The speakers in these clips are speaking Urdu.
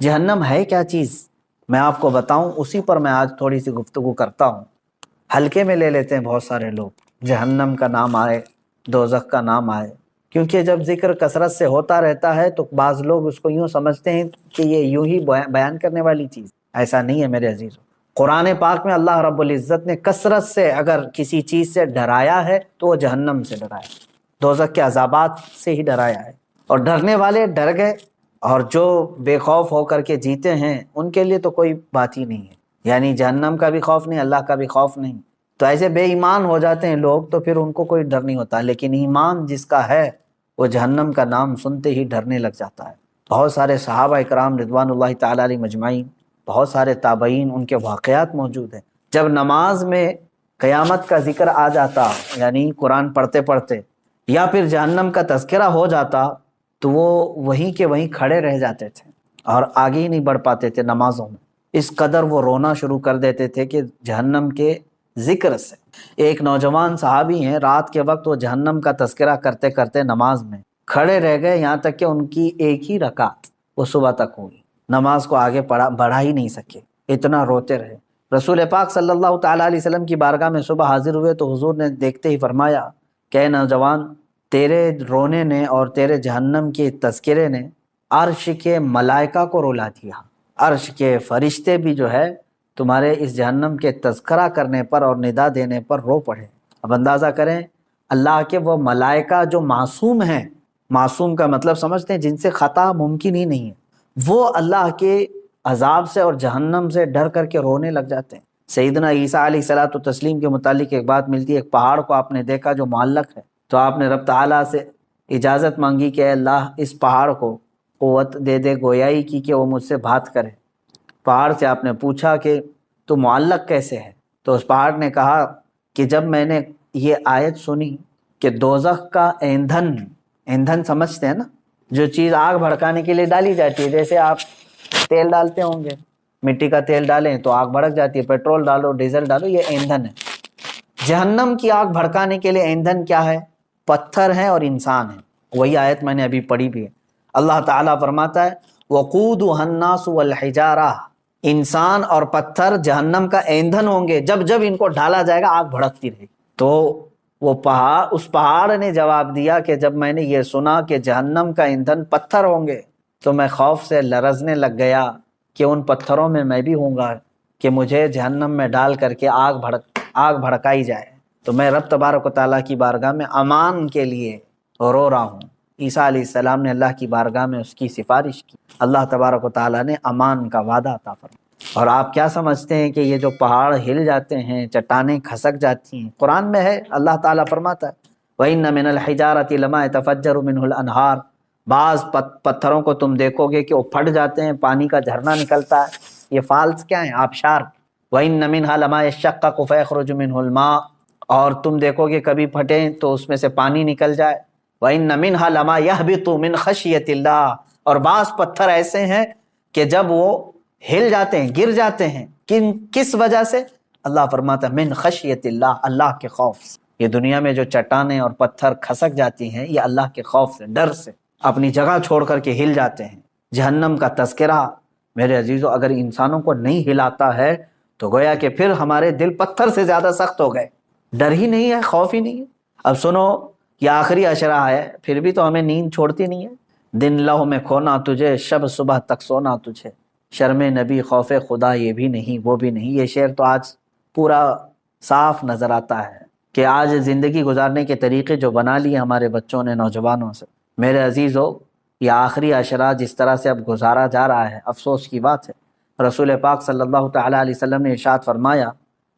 جہنم ہے کیا چیز میں آپ کو بتاؤں، اسی پر میں آج تھوڑی سی گفتگو کرتا ہوں۔ ہلکے میں لے لیتے ہیں بہت سارے لوگ، جہنم کا نام آئے، دوزخ کا نام آئے، کیونکہ جب ذکر کثرت سے ہوتا رہتا ہے تو بعض لوگ اس کو یوں سمجھتے ہیں کہ یہ یوں ہی بیان کرنے والی چیز۔ ایسا نہیں ہے میرے عزیزو۔ قرآن پاک میں اللہ رب العزت نے کثرت سے اگر کسی چیز سے ڈرایا ہے تو وہ جہنم سے ڈرایا ہے، دوزخ کے عذابات سے ہی ڈرایا ہے، اور ڈرنے والے ڈر گئے، اور جو بے خوف ہو کر کے جیتے ہیں ان کے لیے تو کوئی بات ہی نہیں ہے، یعنی جہنم کا بھی خوف نہیں، اللہ کا بھی خوف نہیں۔ تو ایسے بے ایمان ہو جاتے ہیں لوگ تو پھر ان کو کوئی ڈر نہیں ہوتا، لیکن ایمان جس کا ہے وہ جہنم کا نام سنتے ہی ڈرنے لگ جاتا ہے۔ بہت سارے صحابہ اکرام رضوان اللہ تعالی علیہ مجمعین، بہت سارے تابعین، ان کے واقعات موجود ہیں۔ جب نماز میں قیامت کا ذکر آ جاتا، یعنی قرآن پڑھتے پڑھتے، یا پھر جہنم کا تذکرہ ہو جاتا تو وہ وہیں کے وہیں کھڑے رہ جاتے تھے اور آگے ہی نہیں بڑھ پاتے تھے نمازوں میں۔ اس قدر وہ رونا شروع کر دیتے تھے کہ جہنم کے ذکر سے۔ ایک نوجوان صحابی ہیں، رات کے وقت وہ جہنم کا تذکرہ کرتے کرتے نماز میں کھڑے رہ گئے، یہاں تک کہ ان کی ایک ہی رکعت وہ صبح تک ہوئی، نماز کو آگے بڑھا ہی نہیں سکے، اتنا روتے رہے۔ رسول پاک صلی اللہ تعالیٰ علیہ وسلم کی بارگاہ میں صبح حاضر ہوئے تو حضور نے دیکھتے ہی فرمایا کہ اے نوجوان، تیرے رونے نے اور تیرے جہنم کے تذکرے نے عرش کے ملائکہ کو رلا دیا، عرش کے فرشتے بھی جو ہے تمہارے اس جہنم کے تذکرہ کرنے پر اور ندا دینے پر رو پڑے۔ اب اندازہ کریں اللہ کے وہ ملائکہ جو معصوم ہیں، معصوم کا مطلب سمجھتے ہیں جن سے خطا ممکن ہی نہیں ہے، وہ اللہ کے عذاب سے اور جہنم سے ڈر کر کے رونے لگ جاتے ہیں۔ سیدنا عیسیٰ علیہ الصلوۃ والتسلیم کے متعلق ایک بات ملتی ہے، ایک پہاڑ کو آپ نے دیکھا جو معلق ہے، تو آپ نے رب تعالیٰ سے اجازت مانگی کہ اے اللہ اس پہاڑ کو قوت دے دے، گویائی کی کہ وہ مجھ سے بات کرے۔ پہاڑ سے آپ نے پوچھا کہ تو معلق کیسے ہے؟ تو اس پہاڑ نے کہا کہ جب میں نے یہ آیت سنی کہ دوزخ کا ایندھن، ایندھن سمجھتے ہیں نا، جو چیز آگ بھڑکانے کے لیے ڈالی جاتی ہے، جیسے آپ تیل ڈالتے ہوں گے، مٹی کا تیل ڈالیں تو آگ بھڑک جاتی ہے، پیٹرول ڈالو، ڈیزل ڈالو، یہ ایندھن ہے۔ جہنم کی آگ بھڑکانے کے لیے ایندھن کیا ہے؟ پتھر ہیں اور انسان ہیں۔ وہی آیت میں نے ابھی پڑھی بھی ہے۔ اللہ تعالیٰ فرماتا ہے وَقُودُهَا النَّاسُ وَالْحِجَارَةُ، انسان اور پتھر جہنم کا ایندھن ہوں گے، جب جب ان کو ڈالا جائے گا آگ بھڑکتی رہے گی۔ تو وہ اس پہاڑ نے جواب دیا کہ جب میں نے یہ سنا کہ جہنم کا ایندھن پتھر ہوں گے تو میں خوف سے لرزنے لگ گیا کہ ان پتھروں میں بھی ہوں گا کہ مجھے جہنم میں ڈال کر کے آگ بھڑکائی جائے۔ تو میں رب تبارک و تعالیٰ کی بارگاہ میں امان کے لیے رو رہا ہوں۔ عیسیٰ علیہ السلام نے اللہ کی بارگاہ میں اس کی سفارش کی، اللہ تبارک و تعالیٰ نے امان کا وعدہ عطا فرمایا۔ اور آپ کیا سمجھتے ہیں کہ یہ جو پہاڑ ہل جاتے ہیں، چٹانیں کھسک جاتی ہیں، قرآن میں ہے، اللہ تعالیٰ فرماتا ہے وَإِنَّ مِنَ الْحِجَارَةِ لَمَا يَتَفَجَّرُ مِنْهُ الْأَنْهَارُ، بعض پتھروں کو تم دیکھو گے کہ وہ پھٹ جاتے ہیں، پانی کا جھرنا نکلتا ہے۔ یہ فالس کیا ہیں؟ آبشار۔ وَإِنَّ مِنْهَا لَمَا يَشَّقَّقُ فَيَخْرُجُ مِنْهُ الْمَاءُ، اور تم دیکھو گے کبھی پھٹیں تو اس میں سے پانی نکل جائے۔ وَإِنَّ مِنْهَا لَمَا يَهْبِطُ مِنْ خَشْيَةِ اللَّهِ، اور بعض پتھر ایسے ہیں کہ جب وہ ہل جاتے ہیں، گر جاتے ہیں، کس وجہ سے؟ اللہ فرماتا ہے من خشیت اللہ، اللہ کے خوف سے۔ یہ دنیا میں جو چٹانیں اور پتھر کھسک جاتی ہیں یہ اللہ کے خوف سے، ڈر سے اپنی جگہ چھوڑ کر کے ہل جاتے ہیں۔ جہنم کا تذکرہ میرے عزیزو اگر انسانوں کو نہیں ہلاتا ہے تو گویا کہ پھر ہمارے دل پتھر سے زیادہ سخت ہو گئے، ڈر ہی نہیں ہے، خوف ہی نہیں ہے۔ اب سنو، یہ آخری عشرہ ہے، پھر بھی تو ہمیں نیند چھوڑتی نہیں ہے۔ دن لہو میں کھونا تجھے، شب صبح تک سونا تجھے، شرم نبی خوف خدا یہ بھی نہیں وہ بھی نہیں۔ یہ شعر تو آج پورا صاف نظر آتا ہے کہ آج زندگی گزارنے کے طریقے جو بنا لیے ہمارے بچوں نے، نوجوانوں سے۔ میرے عزیزو، یہ آخری عشرہ جس طرح سے اب گزارا جا رہا ہے، افسوس کی بات ہے۔ رسول پاک صلی اللہ تعالیٰ علیہ وسلم نے ارشاد فرمایا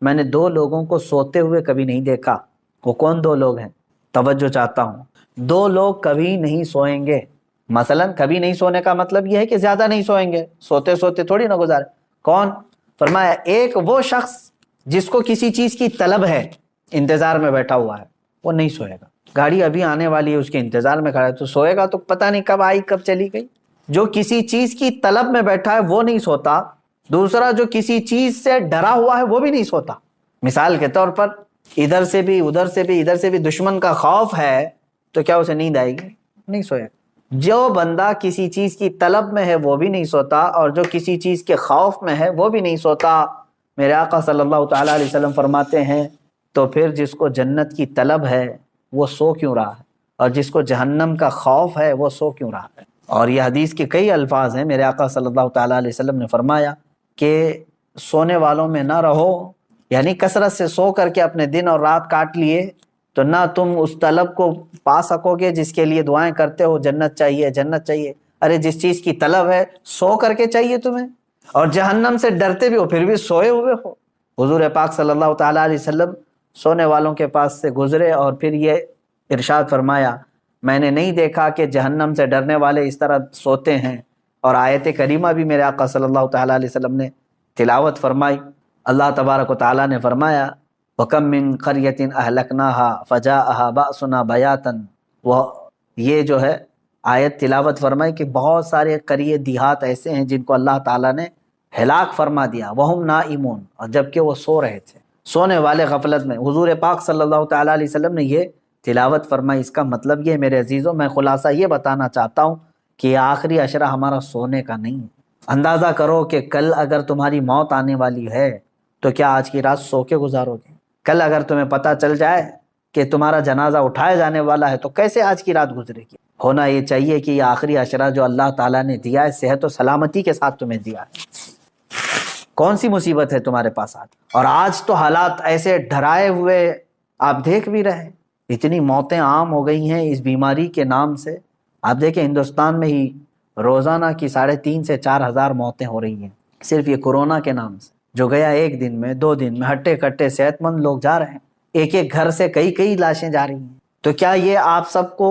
میں نے دو لوگوں کو سوتے ہوئے کبھی نہیں دیکھا۔ وہ کون دو لوگ ہیں؟ توجہ چاہتا ہوں۔ دو لوگ کبھی نہیں سوئیں گے۔ مثلا کبھی نہیں سونے کا مطلب یہ ہے کہ زیادہ نہیں سوئیں گے، سوتے سوتے تھوڑی نہ گزارے۔ کون؟ فرمایا ایک وہ شخص جس کو کسی چیز کی طلب ہے، انتظار میں بیٹھا ہوا ہے، وہ نہیں سوئے گا۔ گاڑی ابھی آنے والی ہے، اس کے انتظار میں کھڑا ہے، تو سوئے گا تو پتہ نہیں کب آئی کب چلی گئی۔ جو کسی چیز کی طلب میں بیٹھا ہے وہ نہیں سوتا۔ دوسرا جو کسی چیز سے ڈرا ہوا ہے وہ بھی نہیں سوتا۔ مثال کے طور پر ادھر سے بھی ادھر سے بھی ادھر سے بھی دشمن کا خوف ہے تو کیا اسے نیند آئے گی؟ نہیں سوئے گا۔ جو بندہ کسی چیز کی طلب میں ہے وہ بھی نہیں سوتا، اور جو کسی چیز کے خوف میں ہے وہ بھی نہیں سوتا۔ میرے آقا صلی اللہ تعالیٰ علیہ وسلم فرماتے ہیں تو پھر جس کو جنت کی طلب ہے وہ سو کیوں رہا ہے، اور جس کو جہنم کا خوف ہے وہ سو کیوں رہا ہے؟ اور یہ حدیث کے کئی الفاظ ہیں۔ میرے آقا صلی اللہ تعالیٰ علیہ وسلم نے فرمایا کہ سونے والوں میں نہ رہو، یعنی کثرت سے سو کر کے اپنے دن اور رات کاٹ لیے تو نہ تم اس طلب کو پا سکو گے جس کے لیے دعائیں کرتے ہو، جنت چاہیے جنت چاہیے۔ ارے جس چیز کی طلب ہے سو کر کے چاہیے تمہیں، اور جہنم سے ڈرتے بھی ہو پھر بھی سوئے ہوئے ہو۔ حضور پاک صلی اللہ تعالیٰ علیہ وسلم سونے والوں کے پاس سے گزرے اور پھر یہ ارشاد فرمایا، میں نے نہیں دیکھا کہ جہنم سے ڈرنے والے اس طرح سوتے ہیں۔ اور آیت کریمہ بھی میرے آقا صلی اللہ تعالیٰ علیہ وسلم نے تلاوت فرمائی۔ اللہ تبارک و تعالیٰ نے فرمایا، وَكَم مِّن قَرْيَةٍ أَهْلَكْنَاهَا فَجَاءَهَا بَأْسُنَا بَيَاتًا۔ وہ یہ جو ہے آیت تلاوت فرمائی کہ بہت سارے قریے دیہات ایسے ہیں جن کو اللہ تعالیٰ نے ہلاک فرما دیا، وَهُمْ نَائِمُونَ، اور جبکہ وہ سو رہے تھے، سونے والے غفلت میں۔ حضور پاک صلی اللہ تعالیٰ علیہ وسلم نے یہ تلاوت فرمائی۔ اس کا مطلب یہ میرے عزیزوں، میں خلاصہ یہ بتانا چاہتا ہوں کہ یہ آخری عشرہ ہمارا سونے کا نہیں ہے۔ اندازہ کرو کہ کل اگر تمہاری موت آنے والی ہے تو کیا آج کی رات سو کے گزارو گے؟ کل اگر تمہیں پتہ چل جائے کہ تمہارا جنازہ اٹھایا جانے والا ہے تو کیسے آج کی رات گزرے گی؟ ہونا یہ چاہیے کہ یہ آخری عشرہ جو اللہ تعالیٰ نے دیا ہے صحت و سلامتی کے ساتھ تمہیں دیا ہے۔ کون سی مصیبت ہے تمہارے پاس آج؟ اور آج تو حالات ایسے ڈرائے ہوئے آپ دیکھ بھی رہے، اتنی موتیں عام ہو گئی ہیں اس بیماری کے نام سے۔ آپ دیکھیں ہندوستان میں ہی روزانہ کی 3.5 سے 4 ہزار موتیں ہو رہی ہیں صرف یہ کورونا کے نام سے، جو گیا ایک دن میں 2 دن میں ہٹے کٹے صحت مند لوگ جا رہے ہیں، ایک ایک گھر سے کئی لاشیں جا رہی ہیں۔ تو کیا یہ آپ سب کو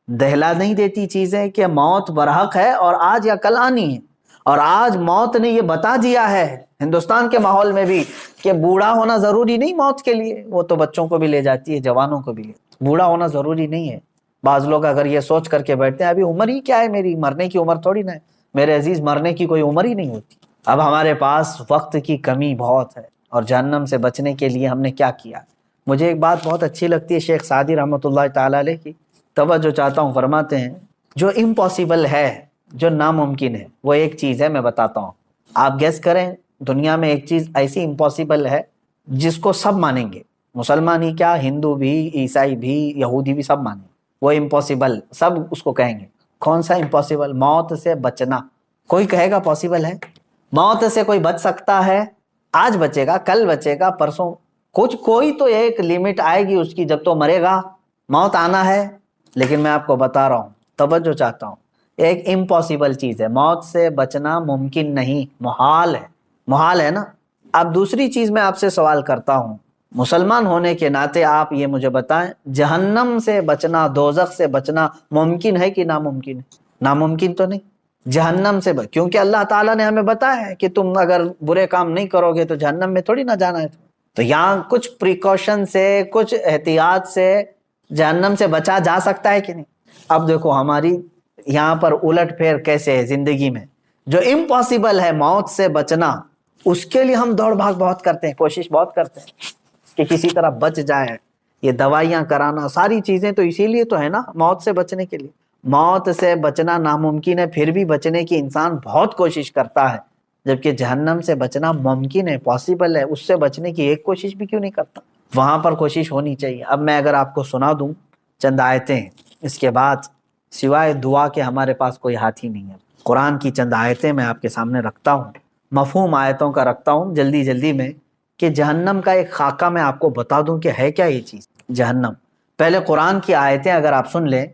دہلا نہیں دیتی چیزیں کہ موت برحق ہے اور آج یا کل آنی ہے؟ اور آج موت نے یہ بتا دیا ہے ہندوستان کے ماحول میں بھی کہ بوڑھا ہونا ضروری نہیں موت کے لیے، وہ تو بچوں کو بھی لے جاتی ہے، جوانوں کو بھی لے، بوڑھا ہونا ضروری نہیں ہے۔ بعض لوگ اگر یہ سوچ کر کے بیٹھتے ہیں ابھی عمر ہی کیا ہے میری، مرنے کی عمر تھوڑی نہ ہے۔ میرے عزیز، مرنے کی کوئی عمر ہی نہیں ہوتی۔ اب ہمارے پاس وقت کی کمی بہت ہے، اور جہنم سے بچنے کے لیے ہم نے کیا کیا؟ مجھے ایک بات بہت اچھی لگتی ہے شیخ سعدی رحمۃ اللہ تعالیٰ علیہ کی، توجہ چاہتا ہوں، فرماتے ہیں جو امپاسبل ہے، جو ناممکن ہے، وہ ایک چیز ہے، میں بتاتا ہوں، آپ گیس کریں۔ دنیا میں ایک چیز ایسی امپاسبل ہے جس کو سب مانیں گے، مسلمان ہی کیا، ہندو بھی، عیسائی بھی، یہودی بھی، سب مانیں گے، وہ امپاسبل، سب اس کو کہیں گے۔ کون سا امپاسبل؟ موت سے بچنا۔ کوئی کہے گا پاسبل ہے؟ موت سے کوئی بچ سکتا ہے؟ آج بچے گا، کل بچے گا، پرسوں، کوئی تو ایک لمٹ آئے گی اس کی، جب تو مرے گا موت آنا ہے۔ لیکن میں آپ کو بتا رہا ہوں، توجہ چاہتا ہوں، ایک امپاسبل چیز ہے، موت سے بچنا ممکن نہیں، محال ہے، محال ہے نا۔ اب دوسری چیز میں آپ سے سوال کرتا ہوں، مسلمان ہونے کے ناطے آپ یہ مجھے بتائیں، جہنم سے بچنا، دوزخ سے بچنا ممکن ہے کہ ناممکن ہے؟ ناممکن تو نہیں۔ جہنم سے کیونکہ اللہ تعالیٰ نے ہمیں بتایا ہے کہ تم اگر برے کام نہیں کرو گے تو جہنم میں تھوڑی نہ جانا ہے۔ تو یہاں کچھ پریکاشن سے، کچھ احتیاط سے جہنم سے بچا جا سکتا ہے کہ نہیں؟ اب دیکھو ہماری یہاں پر الٹ پھیر کیسے ہے زندگی میں، جو امپاسبل ہے موت سے بچنا، اس کے لیے ہم دوڑ بھاگ بہت کرتے ہیں، کوشش بہت کرتے ہیں کہ کسی طرح بچ جائے، یہ دوائیاں کرانا، ساری چیزیں تو اسی لیے تو ہے نا، موت سے بچنے کے لیے۔ موت سے بچنا ناممکن ہے، پھر بھی بچنے کی انسان بہت کوشش کرتا ہے، جبکہ جہنم سے بچنا ممکن ہے، پاسبل ہے، اس سے بچنے کی ایک کوشش بھی کیوں نہیں کرتا؟ وہاں پر کوشش ہونی چاہیے۔ اب میں اگر آپ کو سنا دوں چند آیتیں، اس کے بعد سوائے دعا کے ہمارے پاس کوئی ہاتھ ہی نہیں ہے۔ قرآن کی چند آیتیں میں آپ کے سامنے رکھتا ہوں، مفہوم آیتوں کا رکھتا ہوں جلدی میں، کہ جہنم کا ایک خاکہ میں آپ کو بتا دوں کہ ہے کیا یہ چیز جہنم۔ پہلے قرآن کی آیتیں اگر آپ سن لیں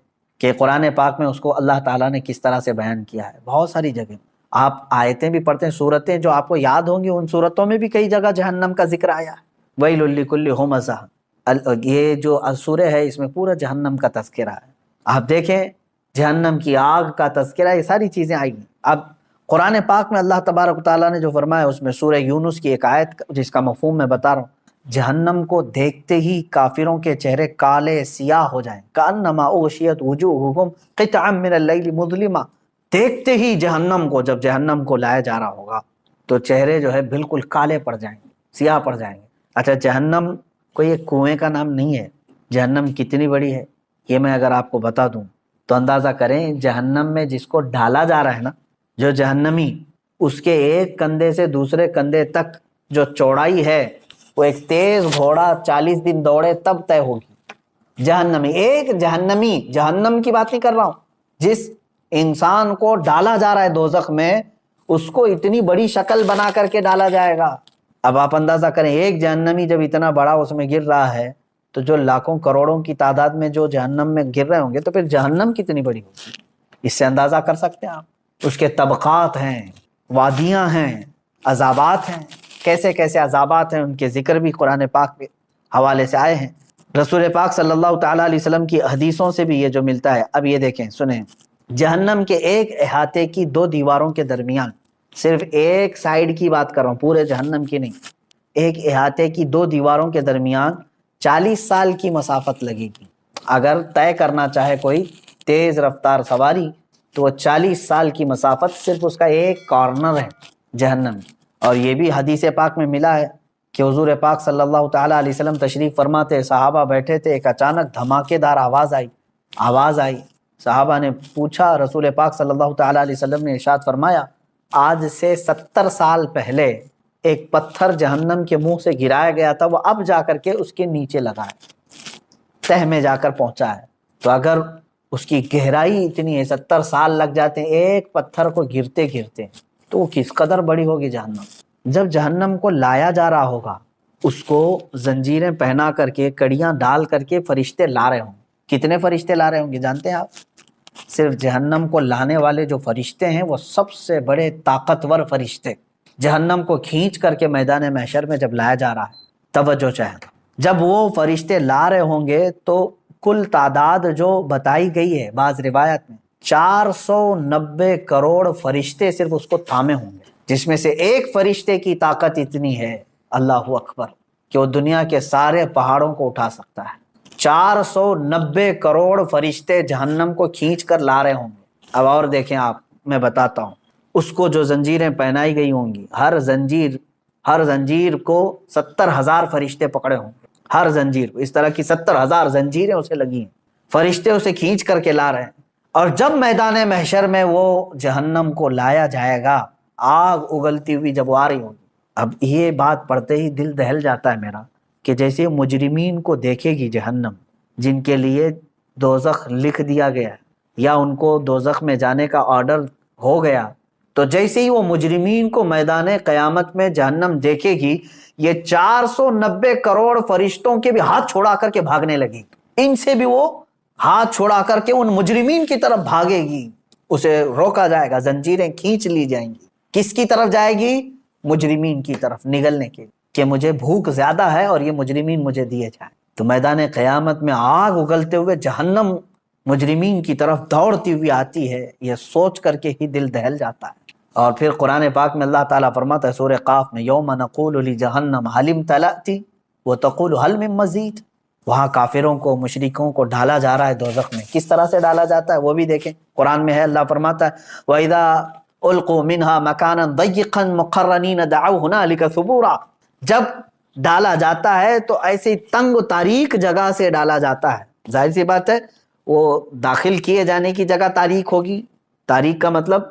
کہ قرآن پاک میں اس کو اللہ تعالیٰ نے کس طرح سے بیان کیا ہے، بہت ساری جگہ آپ آیتیں بھی پڑھتے ہیں، سورتیں جو آپ کو یاد ہوں گی، ان سورتوں میں بھی کئی جگہ جہنم کا ذکر آیا ہے۔ ویل لکل ہمزہ، یہ جو سورہ ہے اس میں پورا جہنم کا تذکرہ ہے۔ آپ دیکھیں جہنم کی آگ کا تذکرہ، یہ ساری چیزیں آئی ہیں۔ اب قرآن پاک میں اللہ تبارک و تعالیٰ نے جو فرمایا، اس میں سورہ یونس کی ایک آیت جس کا مفہوم میں بتا رہا ہوں، جہنم کو دیکھتے ہی کافروں کے چہرے کالے سیاہ ہو جائیں، کأنما اغشیت وجوہہم قطعا من اللیل مظلما۔ دیکھتے ہی جہنم کو، جب جہنم کو لایا جا رہا ہوگا تو چہرے جو ہے بالکل کالے پڑ جائیں گے، سیاہ پڑ جائیں گے۔ اچھا، جہنم کوئی ایک کنویں کا نام نہیں ہے، جہنم کتنی بڑی ہے یہ میں اگر آپ کو بتا دوں تو اندازہ کریں جہنم میں جس کو ڈالا جا رہا ہے نا، جو جہنمی، اس کے ایک کندھے سے دوسرے کندھے تک جو چوڑائی ہے وہ ایک تیز گھوڑا 40 دن دوڑے تب طے ہوگی۔ جہنمی، ایک جہنمی، جہنم کی بات نہیں کر رہا ہوں، جس انسان کو ڈالا جا رہا ہے دوزخ میں اس کو اتنی بڑی شکل بنا کر کے ڈالا جائے گا۔ اب آپ اندازہ کریں ایک جہنمی جب اتنا بڑا اس میں گر رہا ہے تو جو لاکھوں کروڑوں کی تعداد میں جو جہنم میں گر رہے ہوں گے تو پھر جہنم کتنی بڑی ہوگی، اس سے اندازہ کر سکتے ہیں آپ۔ اس کے طبقات ہیں، وادیاں ہیں، عذابات ہیں، کیسے کیسے عذابات ہیں، ان کے ذکر بھی قرآن پاک کے حوالے سے آئے ہیں، رسول پاک صلی اللہ تعالیٰ علیہ وسلم کی حدیثوں سے بھی یہ جو ملتا ہے۔ اب یہ دیکھیں، سنیں، جہنم کے ایک احاطے کی 2 دیواروں کے درمیان، صرف ایک سائیڈ کی بات کر رہا ہوں، پورے جہنم کی نہیں، ایک احاطے کی 2 دیواروں کے درمیان 40 سال کی مسافت لگے گی۔ اگر طے کرنا چاہے کوئی تیز رفتار سواری تو وہ 40 سال کی مسافت صرف اس کا ایک کارنر ہے جہنم۔ اور یہ بھی حدیث پاک میں ملا ہے کہ حضور پاک صلی اللہ تعالیٰ علیہ وسلم تشریف فرما تھے، صحابہ بیٹھے تھے، ایک اچانک دھماکے دار آواز آئی۔ صحابہ نے پوچھا، رسول پاک صلی اللہ تعالیٰ علیہ وسلم نے ارشاد فرمایا، آج سے 70 سال پہلے ایک پتھر جہنم کے منہ سے گرایا گیا تھا، وہ اب جا کر کے اس کے نیچے لگا ہے، تہ میں جا کر پہنچا ہے۔ تو اگر اس کی گہرائی اتنی ہے، 70 سال لگ جاتے ہیں ایک پتھر کو گرتے گرتے، تو وہ کس قدر بڑی ہوگی جہنم۔ جب جہنم کو لایا جا رہا ہوگا، اس کو زنجیریں پہنا کر کے، کڑیاں ڈال کر کے فرشتے لا رہے ہوں۔ کتنے فرشتے لا رہے ہوں گے جانتے ہیں آپ؟ صرف جہنم کو لانے والے جو فرشتے ہیں وہ سب سے بڑے طاقتور فرشتے، جہنم کو کھینچ کر کے میدان محشر میں جب لایا جا رہا ہے، توجہ چاہے، جب وہ فرشتے لا رہے ہوں گے تو کل تعداد جو بتائی گئی ہے بعض روایت میں 490 کروڑ فرشتے صرف اس کو تھامے ہوں گے، جس میں سے ایک فرشتے کی طاقت اتنی ہے، اللہ اکبر، کہ وہ دنیا کے سارے پہاڑوں کو اٹھا سکتا ہے۔ 490 کروڑ فرشتے جہنم کو کھینچ کر لا رہے ہوں گے۔ اب اور دیکھیں آپ، میں بتاتا ہوں، اس کو جو زنجیریں پہنائی گئی ہوں گی، ہر زنجیر کو 70,000 فرشتے پکڑے ہوں گے، ہر زنجیر، اس طرح کی 70,000 زنجیریں اسے لگی ہیں، فرشتے اسے کھینچ کر کے لا رہے ہیں۔ اور جب میدان محشر میں وہ جہنم کو لایا جائے گا، آگ اگلتی ہوئی جب وہ آ رہی ہوگی، اب یہ بات پڑھتے ہی دل دہل جاتا ہے میرا، کہ جیسے مجرمین کو دیکھے گی جہنم، جن کے لیے دوزخ لکھ دیا گیا یا ان کو دوزخ میں جانے کا آرڈر ہو گیا، تو جیسے ہی وہ مجرمین کو میدان قیامت میں جہنم دیکھے گی، یہ 490 کروڑ فرشتوں کے بھی ہاتھ چھوڑا کر کے بھاگنے لگی، ان سے بھی وہ ہاتھ چھوڑا کر کے ان مجرمین کی طرف بھاگے گی، اسے روکا جائے گا، زنجیریں کھینچ لی جائیں گی۔ کس کی طرف جائے گی؟ مجرمین کی طرف نگلنے کے، کہ مجھے بھوک زیادہ ہے اور یہ مجرمین مجھے دیے جائیں۔ تو میدان قیامت میں آگ اگلتے ہوئے جہنم مجرمین کی طرف دوڑتی ہوئی آتی ہے، یہ سوچ کر کے ہی دل دہل جاتا ہے۔ اور پھر قرآن پاک میں اللہ تعالیٰ فرماتا ہے سورہ قاف میں، یوم نقول لجہنم حل امتلأت وتقول حل من مزید، وہاں کافروں کو، مشرکوں کو ڈالا جا رہا ہے دوزخ میں۔ کس طرح سے ڈالا جاتا ہے وہ بھی دیکھیں، قرآن میں ہے، اللہ فرماتا ہے وَإِذَا أُلْقُوا مِنْهَا مَكَانًا ضَيِّقًا مُقَرَّنِينَ دَعَوْا هُنَالِكَ ثُبُورًا، جب ڈالا جاتا ہے تو ایسی تنگ و تاریک جگہ سے ڈالا جاتا ہے، ظاہر سی بات ہے وہ داخل کیے جانے کی جگہ تاریک ہوگی، تاریک کا مطلب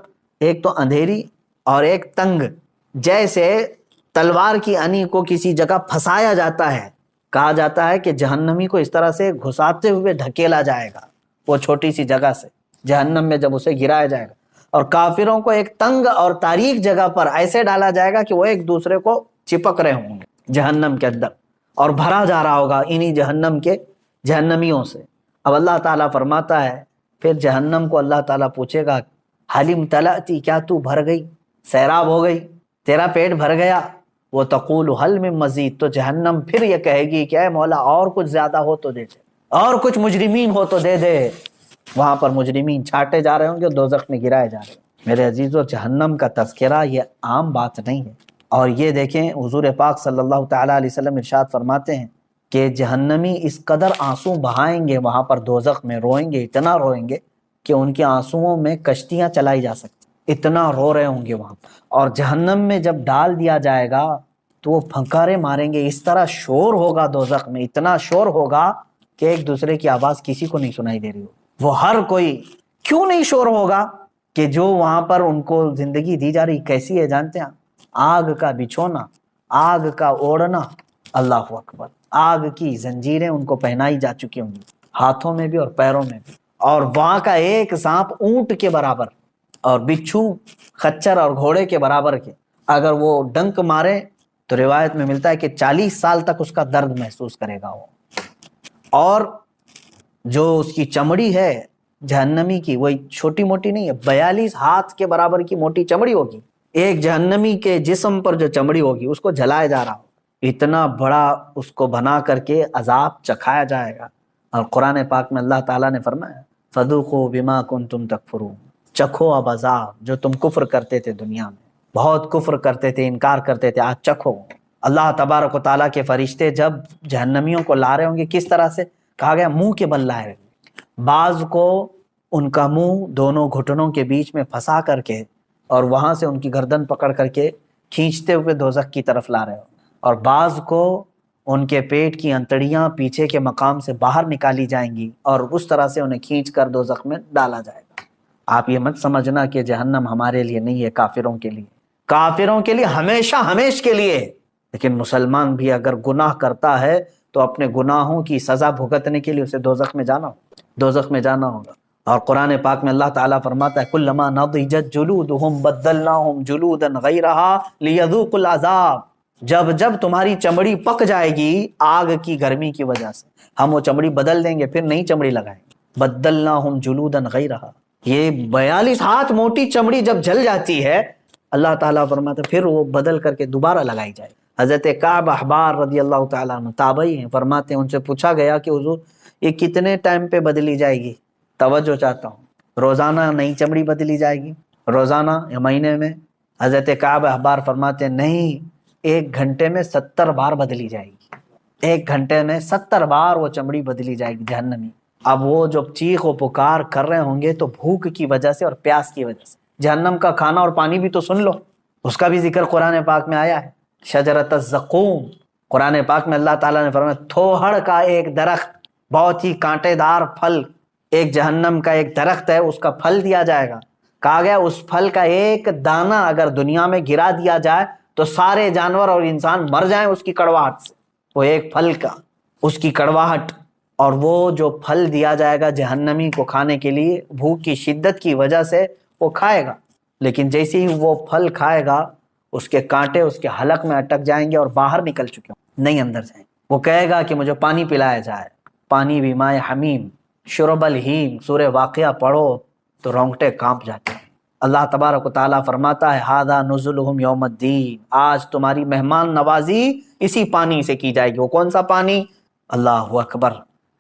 ایک تو اندھیری اور ایک تنگ، جیسے تلوار کی انی کو کسی جگہ پھنسایا جاتا ہے، کہا جاتا ہے کہ جہنمی کو اس طرح سے گھساتے ہوئے ڈھکیلا جائے گا، وہ چھوٹی سی جگہ سے جہنم میں جب اسے گرایا جائے گا، اور کافروں کو ایک تنگ اور تاریک جگہ پر ایسے ڈالا جائے گا کہ وہ ایک دوسرے کو چپک رہے ہوں گے جہنم کے اندر، اور بھرا جا رہا ہوگا انہی جہنم کے جہنمیوں سے۔ اب اللہ تعالیٰ فرماتا ہے پھر جہنم کو اللہ تعالیٰ پوچھے گا حل امتلأت، کیا تو بھر گئی، سیراب ہو گئی، تیرا پیٹ بھر گیا؟ وہ تقول حل من مزید، تو جہنم پھر یہ کہے گی کہ اے مولا اور کچھ زیادہ ہو تو دے دے، اور کچھ مجرمین ہو تو دے دے۔ وہاں پر مجرمین چھاٹے جا رہے ہوں گے، دوزخ میں گرائے جا رہے ہیں۔ میرے عزیزو، جہنم کا تذکرہ یہ عام بات نہیں ہے۔ اور یہ دیکھیں حضور پاک صلی اللہ تعالیٰ علیہ وسلم ارشاد فرماتے ہیں کہ جہنمی اس قدر آنسو بہائیں گے وہاں پر دوزخ میں، روئیں گے، اتنا روئیں گے کہ ان کے آنسوؤں میں کشتیاں چلائی جا سکتی، اتنا رو رہے ہوں گے وہاں۔ اور جہنم میں جب ڈال دیا جائے گا تو وہ پھنکارے ماریں گے، اس طرح شور ہوگا دوزخ میں، اتنا شور ہوگا کہ ایک دوسرے کی آواز کسی کو نہیں سنائی دے رہی ہو۔ وہ ہر کوئی کیوں نہیں شور ہوگا کہ جو وہاں پر ان کو زندگی دی جا رہی کیسی ہے جانتے ہیں؟ آگ کا بچھونا، آگ کا اوڑھنا، اللہ اکبر، آگ کی زنجیریں ان کو پہنائی جا چکی ہوں گی، ہاتھوں میں بھی اور پیروں میں بھی، اور وہاں کا ایک سانپ اونٹ کے برابر اور بچھو خچر اور گھوڑے کے برابر کے، اگر وہ ڈنک مارے تو روایت میں ملتا ہے کہ 40 سال تک اس کا درد محسوس کرے گا وہ، اور جو اس کی چمڑی ہے جہنمی کی وہی چھوٹی موٹی نہیں ہے، 42 ہاتھ کے برابر کی موٹی چمڑی ہوگی، ایک جہنمی کے جسم پر جو چمڑی ہوگی اس کو جلایا جا رہا ہو، اتنا بڑا اس کو بنا کر کے عذاب چکھایا جائے گا۔ اور قرآن پاک میں اللہ تعالیٰ نے فرمایا فَذُوقُوا بِمَا كُنتُمْ تَكْفُرُونَ، چکھو اب عذاب جو تم کفر کرتے تھے دنیا میں، بہت کفر کرتے تھے، انکار کرتے تھے، آج چکھو۔ اللہ تبارک و تعالیٰ کے فرشتے جب جہنمیوں کو لا رہے ہوں گے کس طرح سے؟ کہا گیا منہ کے بل لائے، بعض کو ان کا منہ دونوں گھٹنوں کے بیچ میں پھنسا کر کے اور وہاں سے ان کی گردن پکڑ کر کے کھینچتے ہوئے دوزخ کی طرف لا رہے ہو، اور بعض کو ان کے پیٹ کی انتڑیاں پیچھے کے مقام سے باہر نکالی جائیں گی اور اس طرح سے انہیں کھینچ کر دوزخ میں ڈالا جائے گا۔ آپ یہ مت سمجھنا کہ جہنم ہمارے لیے نہیں ہے، کافروں کے لیے، کافروں کے لیے ہمیشہ ہمیش کے لیے، لیکن مسلمان بھی اگر گناہ کرتا ہے تو اپنے گناہوں کی سزا بھگتنے کے لیے اسے دوزخ میں جانا ہوگا۔ اور قرآن پاک میں اللہ تعالیٰ فرماتا ہے کلما نضجت جلودہم بدلناہم جلودا غیرہا لیذوقوا العذاب، جب تمہاری چمڑی پک جائے گی آگ کی گرمی کی وجہ سے ہم وہ چمڑی بدل دیں گے، پھر نئی چمڑی لگائیں گے، بدلناہم جلودا غیرہا۔ یہ 42 ہاتھ موٹی چمڑی جب جل جاتی ہے اللہ تعالیٰ فرماتا ہے پھر وہ بدل کر کے دوبارہ لگائی جائے۔ حضرت کعب احبار رضی اللہ تعالیٰ عنہ تابعی ہیں، فرماتے ہیں ان سے پوچھا گیا کہ حضور یہ کتنے ٹائم پہ بدلی جائے گی؟ توجہ چاہتا ہوں، روزانہ نئی چمڑی بدلی جائے گی روزانہ یا مہینے میں؟ حضرت کعب احبار فرماتے ہیں نہیں، 1 گھنٹے میں 70 بار بدلی جائے گی، 1 گھنٹے میں 70 بار وہ چمڑی بدلی جائے گی جہنمی۔ اب وہ جب چیخ و پکار کر رہے ہوں گے تو بھوک کی وجہ سے اور پیاس کی وجہ سے، جہنم کا کھانا اور پانی بھی تو سن لو، اس کا بھی ذکر قرآن پاک میں آیا ہے، شجرۃ الزقوم، قرآن پاک میں اللہ تعالیٰ نے فرمایا تھوہڑ کا ایک درخت، بہت ہی کانٹے دار پھل، ایک جہنم کا ایک درخت ہے اس کا پھل دیا جائے گا، کہا گیا اس پھل کا ایک دانہ اگر دنیا میں گرا دیا جائے تو سارے جانور اور انسان مر جائیں اس کی کڑواہٹ سے، وہ ایک پھل کا اس کی کڑواہٹ، اور وہ جو پھل دیا جائے گا جہنمی کو کھانے کے لیے بھوک کی شدت کی وجہ سے وہ کھائے گا، لیکن جیسے ہی وہ پھل کھائے گا اس کے کانٹے اس کے حلق میں اٹک جائیں گے اور باہر نکل چکے ہوں، نہیں اندر جائیں، وہ کہے گا کہ مجھے پانی پلایا جائے، پانی بھی مائے حمیم شرب الہیم، سورہ واقعہ پڑھو تو رونگٹے کانپ جاتے ہیں۔ اللہ تبارک و تعالیٰ فرماتا ہے ھذا نزلہم یوم الدین، آج تمہاری مہمان نوازی اسی پانی سے کی جائے گی۔ وہ کون سا پانی؟ اللہ اکبر،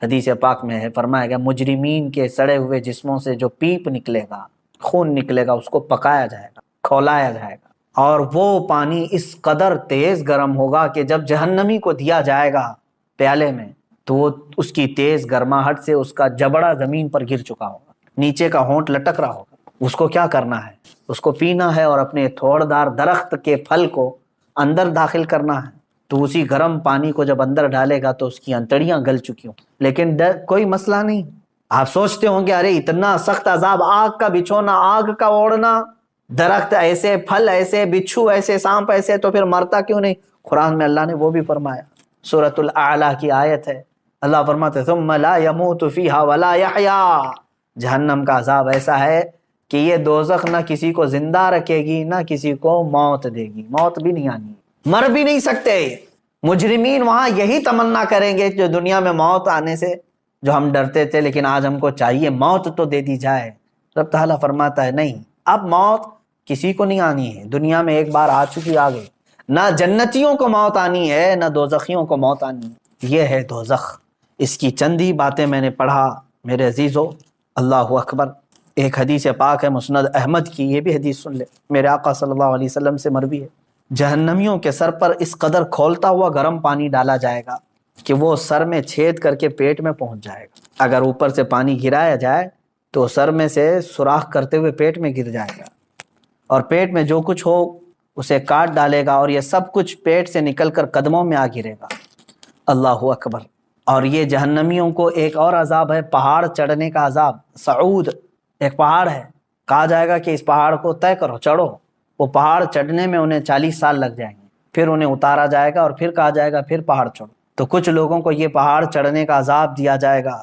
حدیث پاک میں ہے فرمایا گیا مجرمین کے سڑے ہوئے جسموں سے جو پیپ نکلے گا، خون نکلے گا، اس کو پکایا جائے گا، کھولایا جائے گا، اور وہ پانی اس قدر تیز گرم ہوگا کہ جب جہنمی کو دیا جائے گا پیالے میں تو وہ اس کی تیز گرماہٹ سے اس کا جبڑا زمین پر گر چکا ہوگا، نیچے کا ہونٹ لٹک رہا ہوگا، اس کو کیا کرنا ہے؟ اس کو پینا ہے اور اپنے تھوڑدار درخت کے پھل کو اندر داخل کرنا ہے، تو اسی گرم پانی کو جب اندر ڈالے گا تو اس کی انتڑیاں گل چکی ہوں، لیکن کوئی مسئلہ نہیں۔ آپ سوچتے ہوں گے ارے اتنا سخت عذاب، آگ کا بچھونا، آگ کا اوڑھنا، درخت ایسے، پھل ایسے، بچھو ایسے، سانپ ایسے، تو پھر مرتا کیوں نہیں؟ قرآن میں اللہ نے وہ بھی فرمایا، سورۃ الاعلیٰ کی آیت ہے، اللہ فرماتے ثم لا يموت فيها ولا يحيا، جہنم کا عذاب ایسا ہے کہ یہ دوزخ نہ کسی کو زندہ رکھے گی نہ کسی کو موت دے گی، موت بھی نہیں آنی، مر بھی نہیں سکتے۔ مجرمین وہاں یہی تمنا کریں گے جو دنیا میں موت آنے سے جو ہم ڈرتے تھے لیکن آج ہم کو چاہیے موت تو دے دی جائے۔ رب تعالیٰ فرماتا ہے نہیں، اب موت کسی کو نہیں آنی ہے، دنیا میں ایک بار آ چکی، آ گئی، نہ جنتیوں کو موت آنی ہے نہ دوزخیوں کو موت آنی ہے، یہ ہے دوزخ۔ اس کی چند ہی باتیں میں نے پڑھا میرے عزیزو، اللہ اکبر۔ ایک حدیث پاک ہے مسند احمد کی، یہ بھی حدیث سن لے، میرے آقا صلی اللہ علیہ وسلم سے مروی ہے، جہنمیوں کے سر پر اس قدر کھولتا ہوا گرم پانی ڈالا جائے گا کہ وہ سر میں چھید کر کے پیٹ میں پہنچ جائے گا، اگر اوپر سے پانی گرایا جائے تو سر میں سے سوراخ کرتے ہوئے پیٹ میں گر جائے گا، اور پیٹ میں جو کچھ ہو اسے کاٹ ڈالے گا، اور یہ سب کچھ پیٹ سے نکل کر قدموں میں آ گرے گا۔ اللہ اکبر، اور یہ جہنمیوں کو ایک اور عذاب ہے، پہاڑ چڑھنے کا عذاب۔ صعود ایک پہاڑ ہے، کہا جائے گا کہ اس پہاڑ کو طے کرو، چڑھو۔ وہ پہاڑ چڑھنے میں انہیں 40 سال لگ جائیں گے، پھر انہیں اتارا جائے گا اور پھر کہا جائے گا پھر پہاڑ چڑھو۔ تو کچھ لوگوں کو یہ پہاڑ چڑھنے کا عذاب دیا جائے گا،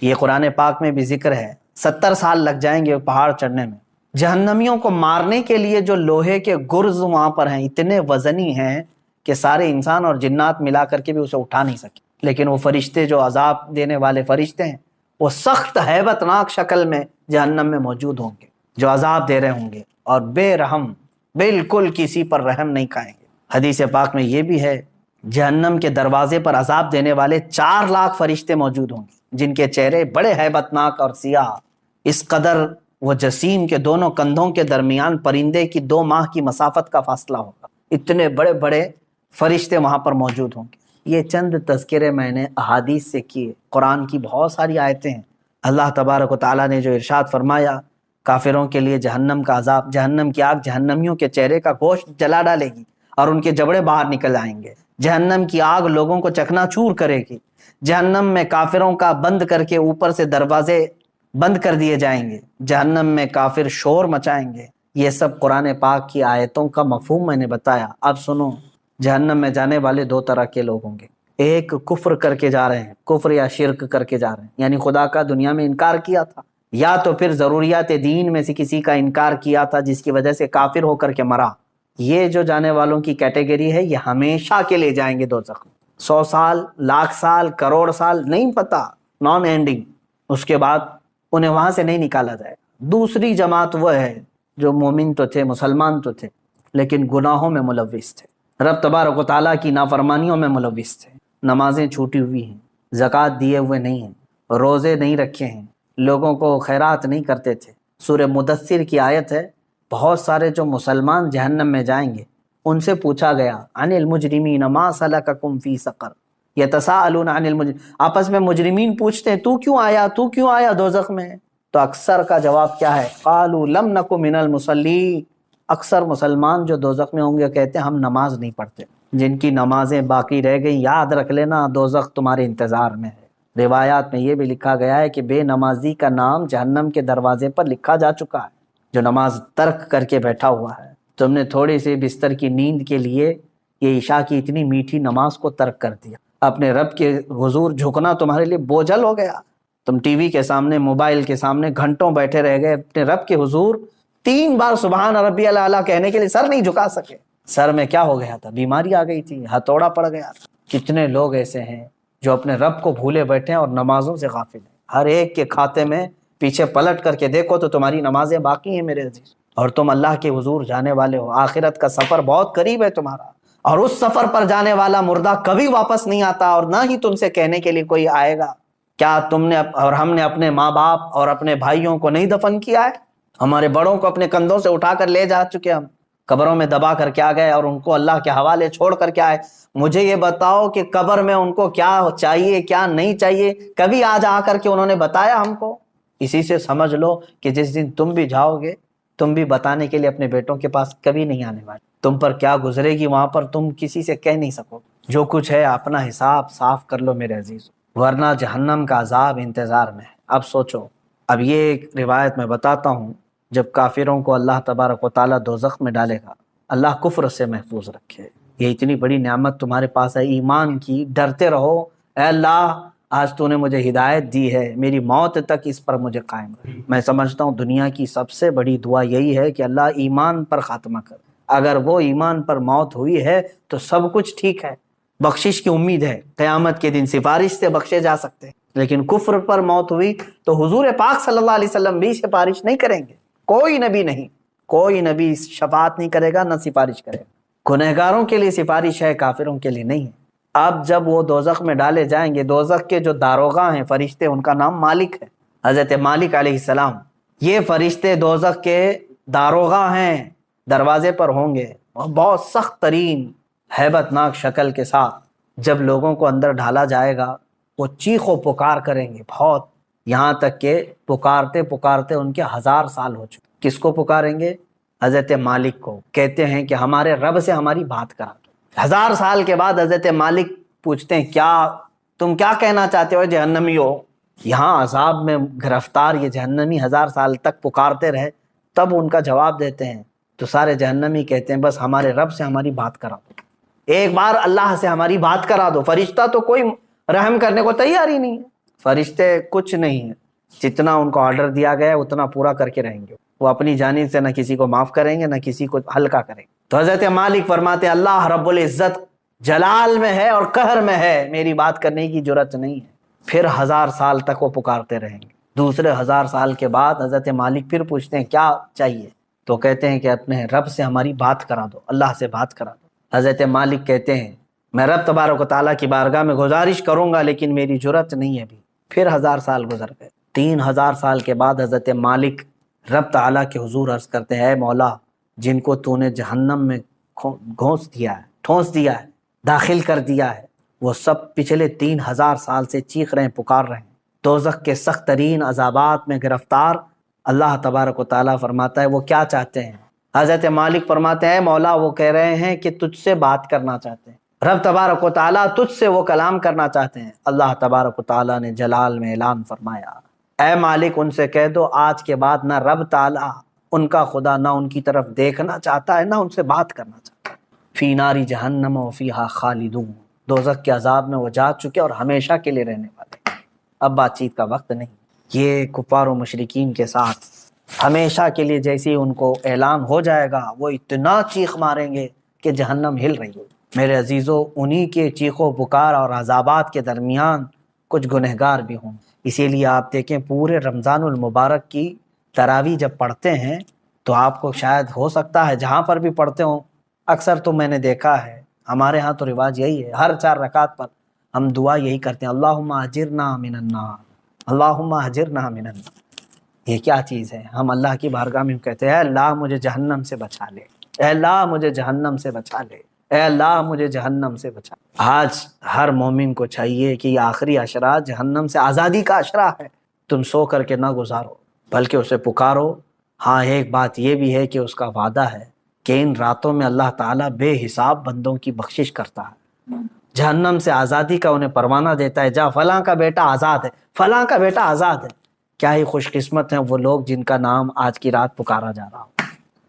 یہ قرآن پاک میں بھی ذکر ہے، 70 سال لگ جائیں گے پہاڑ چڑھنے میں۔ جہنمیوں کو مارنے کے لیے جو لوہے کے گرز وہاں پر ہیں اتنے وزنی ہیں کہ سارے انسان اور جنات ملا کر کے بھی اسے اٹھا نہیں سکے، لیکن وہ فرشتے جو عذاب دینے والے فرشتے ہیں وہ سخت ہیبت ناک شکل میں جہنم میں موجود ہوں گے، جو عذاب دے رہے ہوں گے، اور بے رحم، بالکل کسی پر رحم نہیں کھائیں گے۔ حدیث پاک میں یہ بھی ہے، جہنم کے دروازے پر عذاب دینے والے 4 لاکھ فرشتے موجود ہوں گے، جن کے چہرے بڑے ہیبت ناک اور سیاہ، اس قدر وہ جسیم کے دونوں کندھوں کے درمیان پرندے کی 2 ماہ کی مسافت کا فاصلہ ہوگا، اتنے بڑے بڑے فرشتے وہاں پر موجود ہوں گے۔ یہ چند تذکرے میں نے احادیث سے کیے، قرآن کی بہت ساری آیتیں ہیں۔ اللہ تبارک و تعالیٰ نے جو ارشاد فرمایا، کافروں کے لیے جہنم کا عذاب، جہنم کی آگ جہنمیوں کے چہرے کا گوشت جلا ڈالے گی اور ان کے جبڑے باہر نکل آئیں گے۔ جہنم کی آگ لوگوں کو چکنا چور کرے گی، جہنم میں کافروں کا بند کر کے اوپر سے دروازے بند کر دیے جائیں گے، جہنم میں کافر شور مچائیں گے۔ یہ سب قرآن پاک کی آیتوں کا مفہوم میں نے بتایا۔ اب سنو، جہنم میں جانے والے 2 طرح کے لوگ ہوں گے، ایک کفر کر کے جا رہے ہیں، کفر یا شرک کر کے جا رہے ہیں، یعنی خدا کا دنیا میں انکار کیا تھا، یا تو پھر ضروریات دین میں سے کسی کا انکار کیا تھا جس کی وجہ سے کافر ہو کر کے مرا۔ یہ جو جانے والوں کی کیٹیگری ہے، یہ ہمیشہ کے لیے جائیں گے دوزخ میں، 100 سال، لاکھ سال، کروڑ سال، نہیں پتہ، نان اینڈنگ۔ اس کے بعد انہیں وہاں سے نہیں نکالا جائے گا۔ دوسری جماعت وہ ہے جو مومن تو تھے، مسلمان تو تھے، لیکن گناہوں میں ملوث تھے، رب تبارک و تعالیٰ کی نافرمانیوں میں ملوث تھے، نمازیں چھوٹی ہوئی ہیں، زکوٰۃ دیے ہوئے نہیں ہیں، روزے نہیں رکھے ہیں، لوگوں کو خیرات نہیں کرتے تھے۔ سورہ مدثر کی آیت ہے، بہت سارے جو مسلمان جہنم میں جائیں گے ان سے پوچھا گیا عن المجرمین ما سلککم فی سقر یتساءلون عن المجرمین، آپس میں مجرمین پوچھتے ہیں تو کیوں آیا دوزخ میں؟ تو اکثر کا جواب کیا ہے؟ قالوا لم نک من المصلین، اکثر مسلمان جو دوزخ میں ہوں گے کہتے ہیں ہم نماز نہیں پڑھتے۔ جن کی نمازیں باقی رہ گئی، یاد رکھ لینا دوزخ تمہارے انتظار میں ہے۔ روایات میں یہ بھی لکھا گیا ہے کہ بے نمازی کا نام جہنم کے دروازے پر لکھا جا چکا ہے، جو نماز ترک کر کے بیٹھا ہوا ہے۔ تم نے تھوڑی سی بستر کی نیند کے لیے یہ عشاء کی اتنی میٹھی نماز کو ترک کر دیا، اپنے رب کے حضور جھکنا تمہارے لیے بوجھل ہو گیا۔ تم ٹی وی کے سامنے، موبائل کے سامنے گھنٹوں بیٹھے رہ گئے، اپنے رب کے حضور 3 بار سبحان ربی الاعلیٰ کہنے کے لیے سر نہیں جھکا سکے۔ سر میں کیا ہو گیا تھا؟ بیماری آ گئی تھی، ہتھوڑا پڑ گیا تھا۔ کتنے لوگ ایسے ہیں جو اپنے رب کو بھولے بیٹھے ہیں اور نمازوں سے غافل ہیں۔ ہر ایک کے کھاتے میں پیچھے پلٹ کر کے دیکھو تو تمہاری نمازیں باقی ہیں میرے عزیز، اور تم اللہ کے حضور جانے والے ہو۔ آخرت کا سفر بہت قریب ہے تمہارا، اور اس سفر پر جانے والا مردہ کبھی واپس نہیں آتا، اور نہ ہی تم سے کہنے کے لیے کوئی آئے گا۔ کیا تم نے اور ہم نے اپنے ماں باپ اور اپنے بھائیوں کو نہیں دفن کیا ہے؟ ہمارے بڑوں کو اپنے کندھوں سے اٹھا کر لے جا چکے، ہم قبروں میں دبا کر کے آ گئے اور ان کو اللہ کے حوالے چھوڑ کر کے آئے۔ مجھے یہ بتاؤ کہ قبر میں ان کو کیا چاہیے کیا نہیں چاہیے، کبھی آج آ کر کے انہوں نے بتایا ہم کو؟ اسی سے سمجھ لو کہ جس دن تم بھی جاؤ گے، تم بھی بتانے کے لیے اپنے بیٹوں کے پاس کبھی نہیں آنے والے۔ تم پر کیا گزرے گی وہاں پر تم کسی سے کہہ نہیں سکو۔ جو کچھ ہے اپنا حساب صاف کر لو میرے عزیز، ورنہ جہنم کا عذاب انتظار میں ہے۔ اب سوچو، اب یہ ایک روایت میں بتاتا ہوں، جب کافروں کو اللہ تبارک و تعالیٰ دوزخ میں ڈالے گا، اللہ کفر سے محفوظ رکھے۔ یہ اتنی بڑی نعمت تمہارے پاس ہے ایمان کی، ڈرتے رہو، اے اللہ آج تو نے مجھے ہدایت دی ہے، میری موت تک اس پر مجھے قائم رکھ۔ میں سمجھتا ہوں دنیا کی سب سے بڑی دعا یہی ہے کہ اللہ ایمان پر خاتمہ کر۔ اگر وہ ایمان پر موت ہوئی ہے تو سب کچھ ٹھیک ہے، بخشش کی امید ہے، قیامت کے دن سفارش سے بخشے جا سکتے ہیں۔ لیکن کفر پر موت ہوئی تو حضور پاک صلی اللہ علیہ وسلم بھی سفارش نہیں کریں گے، کوئی نبی نہیں، کوئی نبی شفاعت نہیں کرے گا، نہ سفارش کرے گا۔ گنہگاروں کے لیے سفارش ہے، کافروں کے لیے نہیں ہے۔ اب جب وہ دوزخ میں ڈالے جائیں گے، دوزخ کے جو داروغہ ہیں فرشتے، ان کا نام مالک ہے، حضرت مالک علیہ السلام۔ یہ فرشتے دوزخ کے داروغہ ہیں، دروازے پر ہوں گے، اور بہت سخت ترین ہیبت ناک شکل کے ساتھ جب لوگوں کو اندر ڈالا جائے گا، وہ چیخ و پکار کریں گے بہت، یہاں تک کہ پکارتے پکارتے ان کے 1000 سال ہو چکے۔ کس کو پکاریں گے؟ حضرت مالک کو۔ کہتے ہیں کہ ہمارے رب سے ہماری بات کرا دو۔ 1000 سال کے بعد حضرت مالک پوچھتے ہیں کیا تم کیا کہنا چاہتے ہو جہنمی ہو؟ یہاں عذاب میں گرفتار یہ جہنمی 1000 سال تک پکارتے رہے، تب ان کا جواب دیتے ہیں تو سارے جہنمی کہتے ہیں بس ہمارے رب سے ہماری بات کرا دو، ایک بار اللہ سے ہماری بات کرا دو۔ فرشتہ تو کوئی رحم کرنے کو تیار ہی نہیں ہے، فرشتے کچھ نہیں ہے، جتنا ان کو آرڈر دیا گیا ہے اتنا پورا کر کے رہیں گے، وہ اپنی جانب سے نہ کسی کو معاف کریں گے نہ کسی کو ہلکا کریں گے۔ تو حضرت مالک فرماتے ہیں اللہ رب العزت جلال میں ہے اور قہر میں ہے، میری بات کرنے کی جرت نہیں ہے۔ پھر 1000 سال تک وہ پکارتے رہیں گے۔ دوسرے 1000 سال کے بعد حضرت مالک پھر پوچھتے ہیں کیا چاہیے، تو کہتے ہیں کہ اپنے رب سے ہماری بات کرا دو، اللہ سے بات کرا دو۔ حضرت مالک کہتے ہیں میں رب تبارک و تعالیٰ کی بارگاہ میں گزارش کروں گا لیکن میری جرت نہیں ہے ابھی۔ پھر 1000 سال گزر گئے۔ 3000 سال کے بعد حضرت مالک رب تعالیٰ کے حضور عرض کرتے ہیں اے مولا، جن کو تو نے جہنم میں ٹھونس دیا ہے، داخل کر دیا ہے، وہ سب پچھلے 3000 سال سے چیخ رہے ہیں، پکار رہے ہیں، دوزخ کے سخت ترین عذابات میں گرفتار۔ اللہ تبارک و تعالیٰ فرماتا ہے وہ کیا چاہتے ہیں؟ حضرت مالک فرماتے ہیں مولا وہ کہہ رہے ہیں کہ تجھ سے بات کرنا چاہتے ہیں، رب تبارک و تعالیٰ تجھ سے وہ کلام کرنا چاہتے ہیں۔ اللہ تبارک و تعالیٰ نے جلال میں اعلان فرمایا اے مالک ان سے کہہ دو آج کے بعد نہ رب تعالیٰ ان کا خدا نہ ان کی طرف دیکھنا چاہتا ہے نہ ان سے بات کرنا چاہتا ہے۔ فی ناری جہنم و فیہا خالدون، دوزخ کے عذاب میں وہ جا چکے اور ہمیشہ کے لیے رہنے والے۔ اب بات چیت کا وقت نہیں، یہ کفار و مشرکین کے ساتھ ہمیشہ کے لیے جیسے ان کو اعلان ہو جائے گا وہ اتنا چیخ ماریں گے کہ جہنم ہل رہی ہو۔ میرے عزیزو انہی کے چیخ و پکار اور عذابات کے درمیان کچھ گنہگار بھی ہوں۔ اسی لیے آپ دیکھیں پورے رمضان المبارک کی تراویح جب پڑھتے ہیں تو آپ کو شاید ہو سکتا ہے جہاں پر بھی پڑھتے ہوں، اکثر تو میں نے دیکھا ہے ہمارے ہاں تو رواج یہی ہے، ہر 4 رکعت پر ہم دعا یہی کرتے ہیں اللہم اجرنا من النار، اللہم اجرنا من النار۔ یہ کیا چیز ہے؟ ہم اللہ کی بارگاہ میں کہتے ہیں اے اللہ مجھے جہنم سے بچا لے، اے اللہ مجھے جہنم سے بچا لے، اے اللہ مجھے جہنم سے بچا۔ آج ہر مومن کو چاہیے کہ یہ آخری عشرہ جہنم سے آزادی کا عشرہ ہے، تم سو کر کے نہ گزارو بلکہ اسے پکارو۔ ہاں ایک بات یہ بھی ہے کہ اس کا وعدہ ہے کہ ان راتوں میں اللہ تعالیٰ بے حساب بندوں کی بخشش کرتا ہے، جہنم سے آزادی کا انہیں پروانہ دیتا ہے، جا فلاں کا بیٹا آزاد ہے، فلاں کا بیٹا آزاد ہے۔ کیا ہی خوش قسمت ہیں وہ لوگ جن کا نام آج کی رات پکارا جا رہا ہو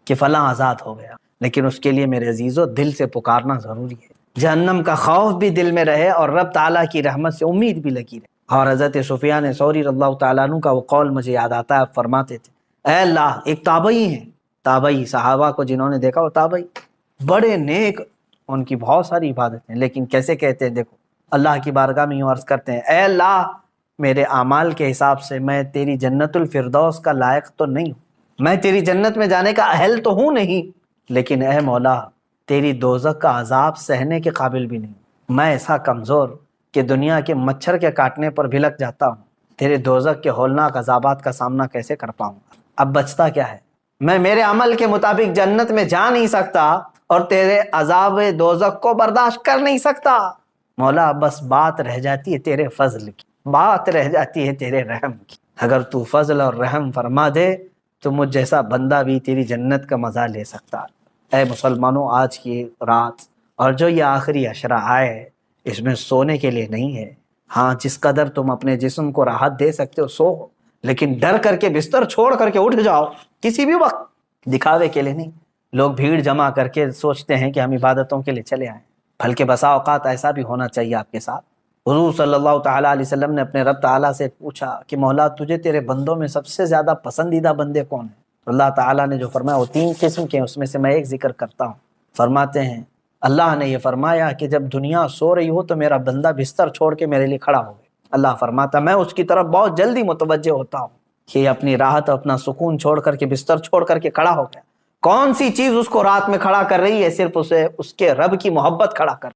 کہ فلاں آزاد ہو گیا، لیکن اس کے لیے میرے عزیزو دل سے پکارنا ضروری ہے، جہنم کا خوف بھی دل میں رہے اور رب تعالیٰ کی رحمت سے امید بھی لگی رہے۔ اور حضرت سفیان ثوری رضی اللہ تعالیٰ عنہ کا وہ قول مجھے یاد آتا ہے، آپ فرماتے تھے اے اللہ، ایک تابعی ہیں، تابعی صحابہ کو جنہوں نے دیکھا وہ تابعی بڑے نیک، ان کی بہت ساری عبادتیں، لیکن کیسے کہتے ہیں دیکھو اللہ کی بارگاہ میں یوں عرض کرتے ہیں اے اللہ میرے اعمال کے حساب سے میں تیری جنت الفردوس کا لائق تو نہیں ہوں، میں تیری جنت میں جانے کا اہل تو ہوں نہیں، لیکن اے مولا تیری دوزخ کا عذاب سہنے کے قابل بھی نہیں، میں ایسا کمزور کہ دنیا کے مچھر کے کاٹنے پر بھی لگ جاتا ہوں، تیرے دوزخ کے ہولناک عذابات کا سامنا کیسے کر پاؤں گا؟ اب بچتا کیا ہے؟ میں میرے عمل کے مطابق جنت میں جا نہیں سکتا اور تیرے عذاب دوزخ کو برداشت کر نہیں سکتا، مولا بس بات رہ جاتی ہے تیرے فضل کی، بات رہ جاتی ہے تیرے رحم کی، اگر تو فضل اور رحم فرما دے تو مجھ جیسا بندہ بھی تیری جنت کا مزہ لے سکتا۔ اے مسلمانوں آج کی رات اور جو یہ آخری عشرہ آئے اس میں سونے کے لیے نہیں ہے، ہاں جس قدر تم اپنے جسم کو راحت دے سکتے ہو سو، لیکن ڈر کر کے بستر چھوڑ کر کے اٹھ جاؤ کسی بھی وقت، دکھاوے کے لیے نہیں۔ لوگ بھیڑ جمع کر کے سوچتے ہیں کہ ہم عبادتوں کے لیے چلے آئیں، بلکہ بسا اوقات ایسا بھی ہونا چاہیے آپ کے ساتھ۔ حضور صلی اللہ تعالیٰ علیہ وسلم نے اپنے رب تعالیٰ سے پوچھا کہ مولا تجھے تیرے بندوں میں سب سے زیادہ پسندیدہ بندے کون ہیں؟ اللہ تعالیٰ نے جو فرمایا وہ 3 قسم کے ہیں، اس میں سے میں ایک ذکر کرتا ہوں۔ فرماتے ہیں اللہ نے یہ فرمایا کہ جب دنیا سو رہی ہو تو میرا بندہ بستر چھوڑ کے میرے لیے کھڑا ہو گیا، اللہ فرماتا میں اس کی طرف بہت جلدی متوجہ ہوتا ہوں کہ اپنی راحت اپنا سکون چھوڑ کر کے بستر چھوڑ کر کے کھڑا ہو گیا۔ کون سی چیز اس کو رات میں کھڑا کر رہی ہے؟ صرف اسے اس کے رب کی محبت کھڑا کر